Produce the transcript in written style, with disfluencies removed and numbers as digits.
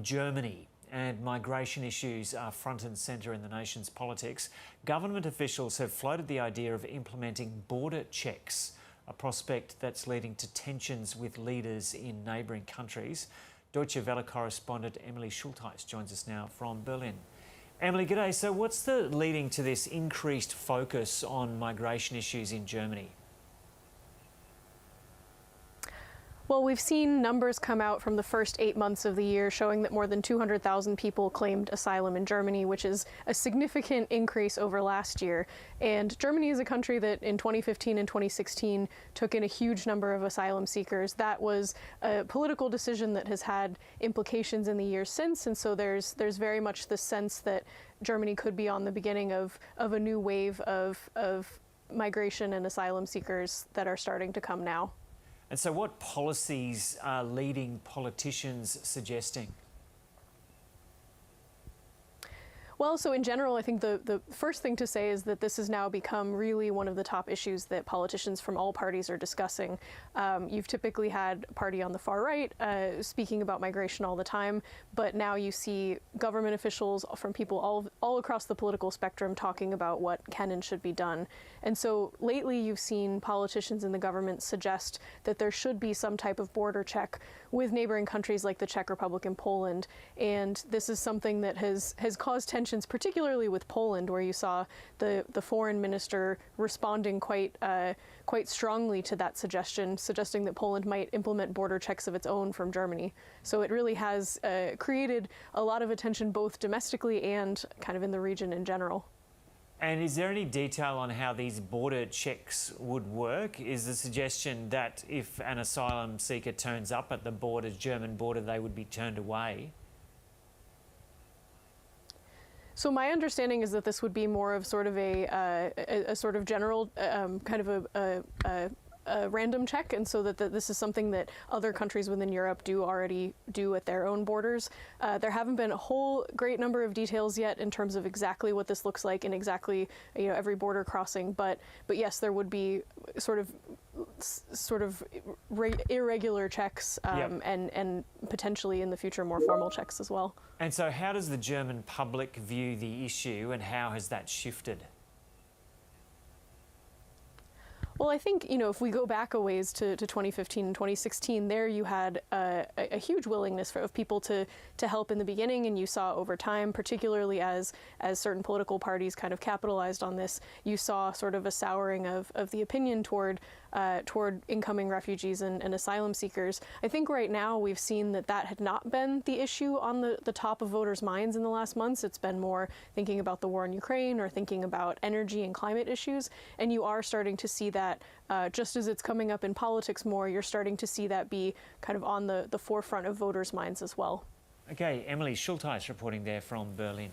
Germany and migration issues are front and centre in the nation's politics. Government officials have floated the idea of implementing border checks, a prospect that's leading to tensions with leaders in neighbouring countries. Deutsche Welle correspondent Emily Schultheis joins us now from Berlin. Emily, g'day. So what's leading to this increased focus on migration issues in Germany? Well, we've seen numbers come out from the first 8 months of the year showing that more than 200,000 people claimed asylum in Germany, which is a significant increase over last year. And Germany is a country that in 2015 and 2016 took in a huge number of asylum seekers. That was a political decision that has had implications in the years since. And so there's very much the sense that Germany could be on the beginning of a new wave of migration and asylum seekers that are starting to come now. And so what policies are leading politicians suggesting? Well, so in general, I think the first thing to say is that this has now become really one of the top issues that politicians from all parties are discussing. You've typically had a party on the far right speaking about migration all the time, but now you see government officials from people all across the political spectrum talking about what can and should be done. And so lately you've seen politicians in the government suggest that there should be some type of border check with neighboring countries like the Czech Republic and Poland. And this is something that has caused tension, particularly with Poland, where you saw the foreign minister responding quite strongly to that suggesting that Poland might implement border checks of its own from Germany. So it really has created a lot of attention both domestically and kind of in the region in general. And is there any detail on how these border checks would work? Is the suggestion that if an asylum seeker turns up at the German border, they would be turned away? So my understanding is that this would be more of sort of a sort of general kind of a random check, and so that this is something that other countries within Europe already do at their own borders. There haven't been a whole great number of details yet in terms of exactly what this looks like and exactly every border crossing, but yes, there would be sort of irregular checks and potentially in the future more formal checks as well. And so how does the German public view the issue, and how has that shifted? Well, I think, if we go back a ways to 2015 and 2016, there you had a huge willingness of people to help in the beginning, and you saw over time, particularly as certain political parties kind of capitalized on this, you saw sort of a souring of the opinion toward incoming refugees and asylum seekers. I think right now we've seen that had not been the issue on the top of voters' minds in the last months. It's been more thinking about the war in Ukraine or thinking about energy and climate issues, and you are starting to see that just as it's coming up in politics more, you're starting to see that be kind of on the forefront of voters' minds as well. Okay, Emily Schultheis reporting there from Berlin.